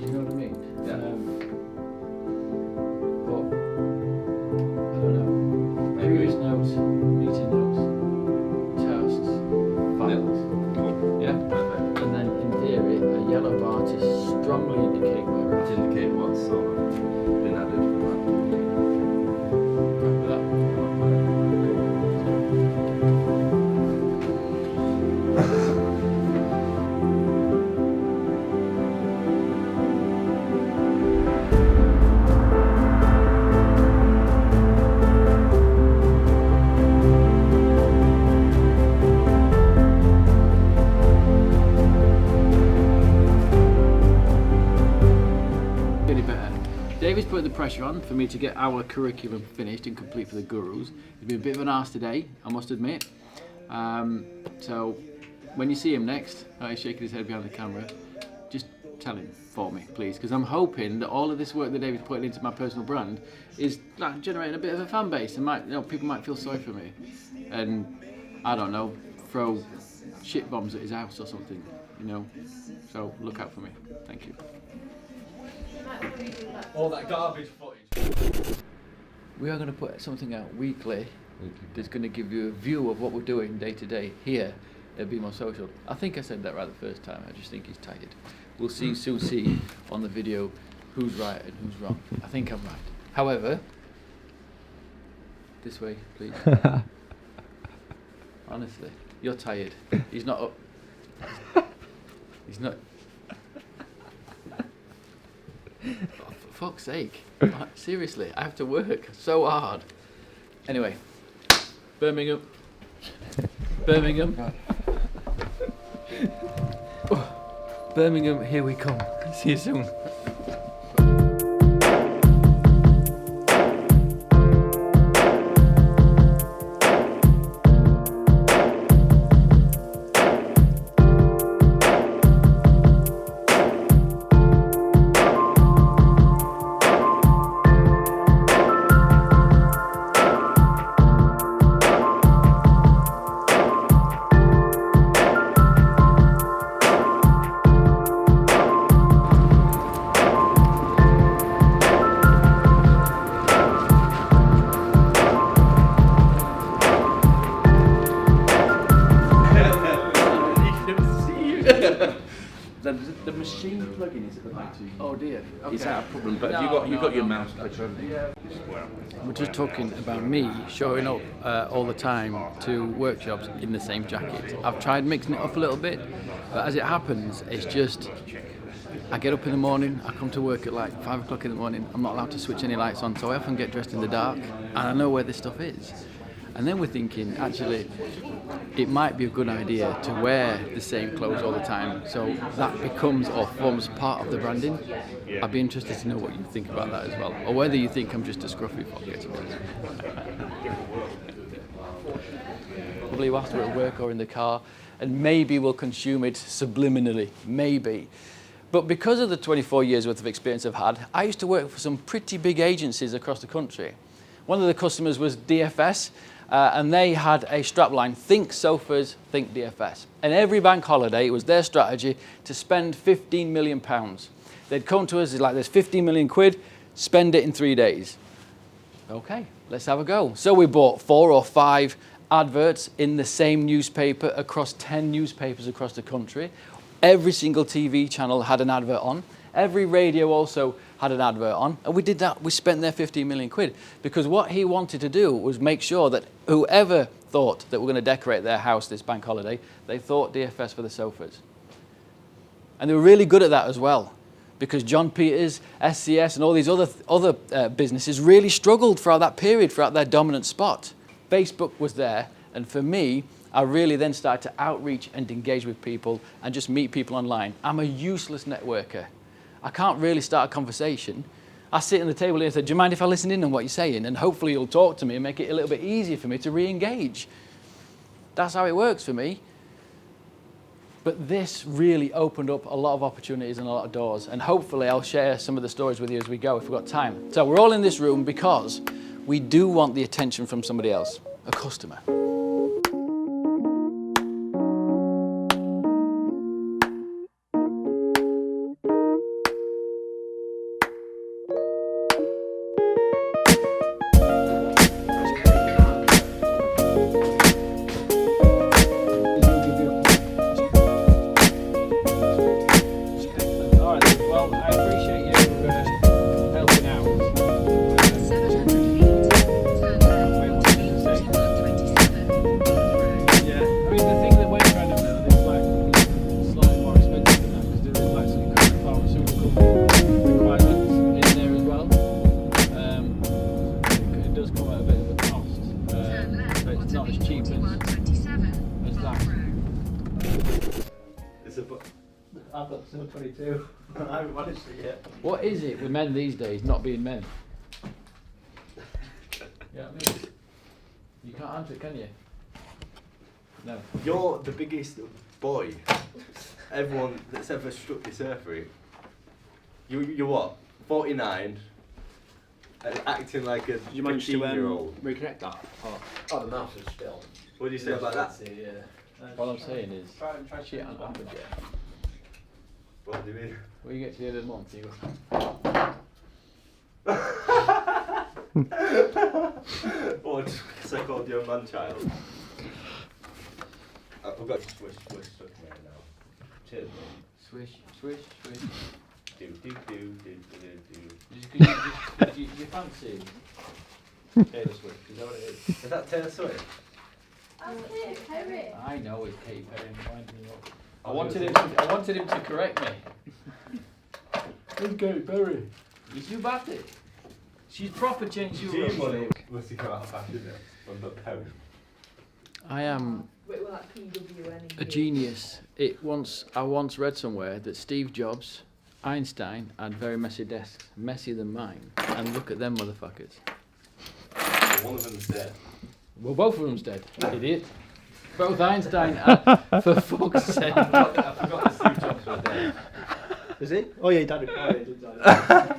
You know what I mean? Yeah. But I don't know. Previous notes, meeting notes, tasks, files. Cool. Yeah. Perfect. And then in theory, a yellow bar to strongly indicate where we're at. To indicate what's sort of been added for that. With that. David's put the pressure on for me to get our curriculum finished and complete for the gurus. It's been a bit of an arse today, I must admit. So when you see him next, he's shaking his head behind the camera, just tell him for me, please, because I'm hoping that all of this work that David's putting into my personal brand is like generating a bit of a fan base, and people might feel sorry for me, and I don't know, throw shit bombs at his house or something, you know. So look out for me. Thank you. All that garbage footage. We are going to put something out weekly that's going to give you a view of what we're doing day to day here at Be More Social. I think I said that right the first time, I just think he's tired. We'll soon see on the video who's right and who's wrong. I think I'm right. However, this way, please. Honestly, you're tired. He's not up. He's not. Oh, for fuck's sake. Seriously, I have to work so hard. Anyway, Birmingham. Birmingham, here we come. See you soon. The machine plug-in is at the back too. Oh dear. Okay. Is that a problem? But have you got your mouse clicker? We're just talking about me showing up all the time to workshops in the same jacket. I've tried mixing it up a little bit, but as it happens, it's just, I get up in the morning, I come to work at like 5 o'clock in the morning, I'm not allowed to switch any lights on, so I often get dressed in the dark, and I know where this stuff is. And then we're thinking, actually, it might be a good idea to wear the same clothes all the time, so that becomes or forms part of the branding. I'd be interested to know what you think about that as well, or whether you think I'm just a scruffy fucker. Probably whilst we're at work or in the car, and maybe we'll consume it subliminally, maybe. But because of the 24 years worth of experience I've had, I used to work for some pretty big agencies across the country. One of the customers was DFS, and they had a strapline, think sofas, think DFS. And every bank holiday, it was their strategy to spend £15 million. They'd come to us, it's like, there's 15 million quid, spend it in 3 days. Okay, let's have a go. So we bought 4 or 5 adverts in the same newspaper across 10 newspapers across the country. Every single TV channel had an advert on. Every radio also had an advert on, and we did that. We spent their 15 million quid because what he wanted to do was make sure that whoever thought that we're going to decorate their house this bank holiday, they thought DFS for the sofas. And they were really good at that as well, because John Peters, SCS, and all these other businesses really struggled throughout that period, throughout their dominant spot. Facebook was there, and for me, I really then started to outreach and engage with people and just meet people online. I'm a useless networker. I can't really start a conversation. I sit at the table here and say, do you mind if I listen in on what you're saying? And hopefully you'll talk to me and make it a little bit easier for me to re-engage. That's how it works for me. But this really opened up a lot of opportunities and a lot of doors. And hopefully I'll share some of the stories with you as we go if we've got time. So we're all in this room because we do want the attention from somebody else, a customer. I appreciate you helping out. 700 feet, turn left onto T127. Yeah, I mean the thing that we're trying to build is like slightly more expensive than that because there is like some kind of pharmaceutical requirements in there as well. It does come at a bit of a cost, Turn left so it's onto not as cheap B4127. as that. It's a I've got 722. I haven't managed it yet. What is it with men these days not being men? You know what I mean? You can't answer it, can you? No. You're the biggest boy everyone that's ever struck this earth with. You're what? 49 and acting like a 15-year-old. reconnect that? Oh, the mouse is still. What do you say about that? Yeah. All I'm saying is, shit hasn't happened yet. What do you mean? When you get to the end of the month, you go, What? Because I called you a man-child. I've got swish stuck in there now. Cheers, mate. swish, swish, swish. Do. You fancy Taylor Swift, is that what it is? Is that Taylor Swift? I know it's Katy Perry winding me up. I wanted him to correct me. It's Katy Perry. It's you backed it. She's proper changed you up. Must have come out of fashion now. On the post. I am a genius. I once read somewhere that Steve Jobs, Einstein had very messy desks, messier than mine. And look at them motherfuckers. One of them's dead. Well, both of them's dead. Idiot. Both Einstein and, for fuck's sake. I forgot that Steve Jobs was dead. Is he? Oh yeah, he died. Oh yeah, he did die.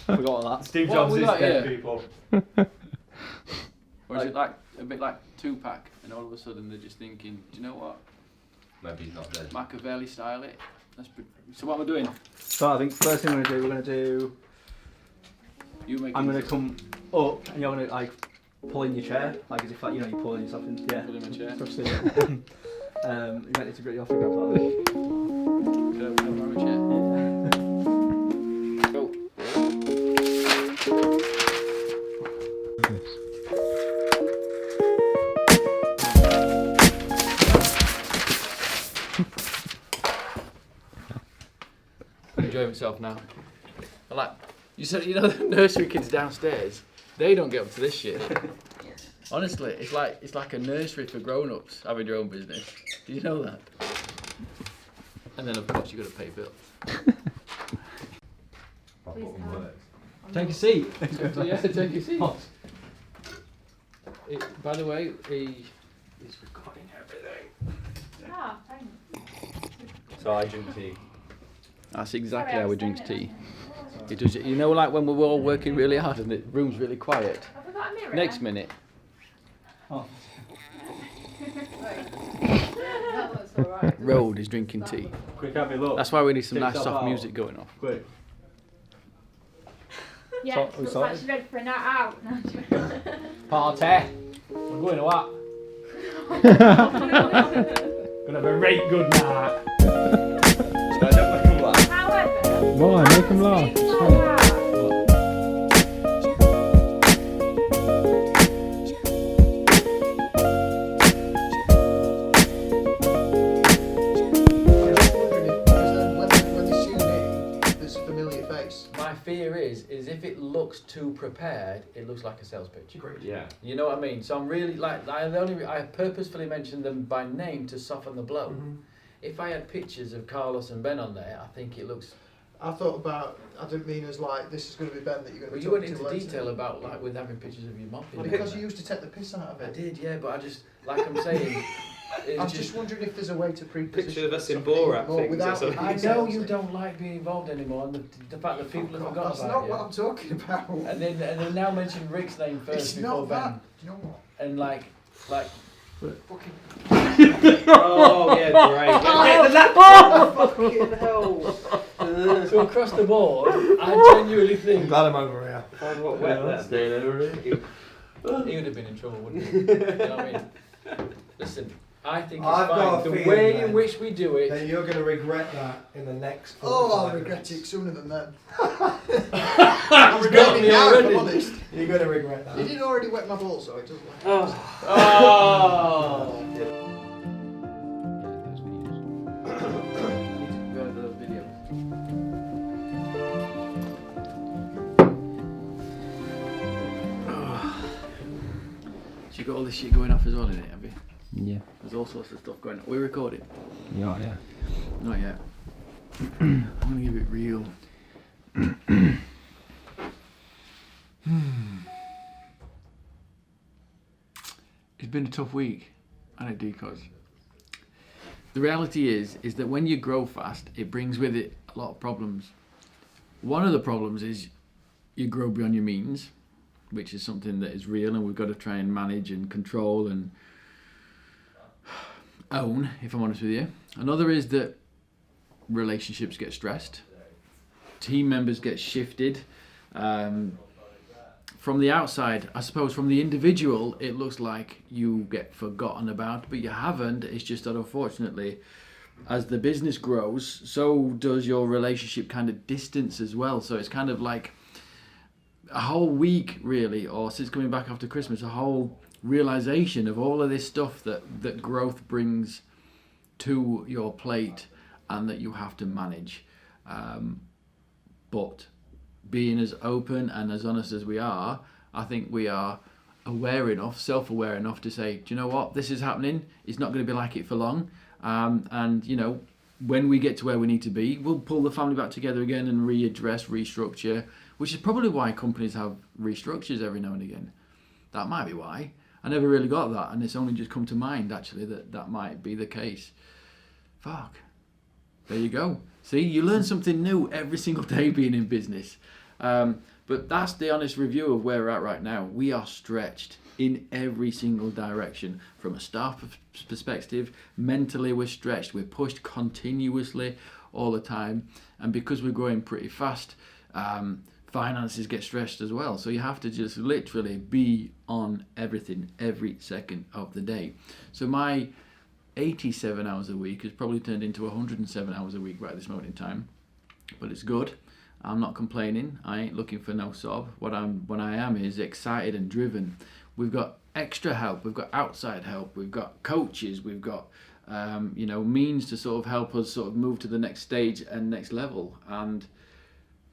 Forgot all that. Steve What Jobs have we is got dead, here? people. Or is it like a bit like Tupac, and all of a sudden they're just thinking, do you know what? Maybe he's not dead. Machiavelli style it. So what am I doing? So I think first thing we're gonna do, You make. I'm gonna come up and you're gonna like pull in your chair, like as if like you know you're pulling yourself in. Yeah. Pull in my chair. Trust it. You might need to get you off the ground like that. Can I borrow a chair? Go. Enjoy myself now. I like you said, you know, the nursery kids downstairs. They don't get up to this shit. Honestly, it's like a nursery for grown-ups having your own business. Did you know that? And then of course you got to pay bills. Take a seat. Yeah, take your seat. By the way, he is recording everything. Ah, thanks. So I drink tea. That's exactly Sorry, I how we was drink saying tea. It does. You know, like when we're all working really hard and the room's really quiet. Have we got a mirror? Next minute, Oh. That looks alright. Road is drinking tea. Quick, have a look. That's why we need some Take nice yourself soft out. music going off. Quick. Yeah, So- looks so- like she's ready for a night out. Party. We're going to what? Gonna have a right good night. So I don't make him laugh. However, Why? Make them laugh. it's It's not funny. that. When they see me, there's a familiar face. My fear is if it looks too prepared, it looks like a sales pitch. Agreed. Yeah. You know what I mean? So I'm really like I purposefully mentioned them by name to soften the blow. If I had pictures of Carlos and Ben on there, I think it looks. I thought about, I didn't mean as like, this is going to be Ben that you're going Well, to you talk went to into later. detail about like with having pictures of your mum. Well, because you used to take the piss out of I it. did, yeah, but I just like I'm saying. It's I'm just wondering if there's a way to pre-position Picture of us in something Borat more things or without something. I details know you in. don't like being involved anymore, and the fact that people have God, forgotten that's about not you. what I'm talking about. And then now mention Rick's name first It's before not Ben. that. Do you know what? And like Oh yeah, great. Get the laptop. Fucking hell. so across the board, I genuinely think Glad I'm over here. Oh, what wet there. he would have been in trouble, wouldn't he? You know what I mean? Listen, I think it's I've got fine. a The feeling way in then which we do it. Then you're going to regret that in the next 45 Oh, I'll regret minutes. it sooner than then. I'm Regret it now, if I'm honest. You're going to regret that. He didn't already wet my balls, so it doesn't matter. Oh. So you got all this shit going off as well in it, have you? Yeah. There's all sorts of stuff going on. We recording? Yeah. Not yet. I'm gonna give it real. It's been a tough week, and it because the reality is that when you grow fast, it brings with it a lot of problems. One of the problems is you grow beyond your means, which is something that is real, and we've got to try and manage and control and own, if I'm honest with you. Another is that relationships get stressed, team members get shifted. From the outside, I suppose from the individual, it looks like you get forgotten about, but you haven't. It's just that unfortunately, as the business grows, so does your relationship kind of distance as well. So it's kind of like a whole week really, or since coming back after Christmas, a whole realization of all of this stuff that growth brings to your plate and that you have to manage. But being as open and as honest as we are, I think we are aware enough, self-aware enough to say, do you know what, this is happening, it's not going to be like it for long, and you know, when we get to where we need to be, we'll pull the family back together again and readdress, restructure, which is probably why companies have restructures every now and again. That might be why. I never really got that, and it's only just come to mind actually that might be the case. Fuck. There you go. See, you learn something new every single day being in business. But that's the honest review of where we're at right now. We are stretched in every single direction. From a staff perspective, mentally we're stretched. We're pushed continuously all the time. And because we're growing pretty fast, finances get stretched as well. So you have to just literally be on everything every second of the day. So my 87 hours a week has probably turned into 107 hours a week right at this moment in time. But it's good. I'm not complaining. I ain't looking for no sob. What I am is excited and driven. We've got extra help. We've got outside help. We've got coaches. We've got means to sort of help us sort of move to the next stage and next level. And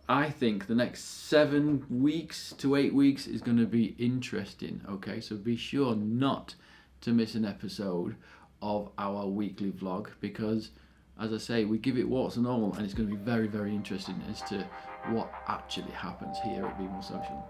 I think the next 7 weeks to 8 weeks is going to be interesting. Okay, so be sure not to miss an episode of our weekly vlog, because as I say, we give it warts and all, and it's going to be very, very interesting as to what actually happens here at Be More Social.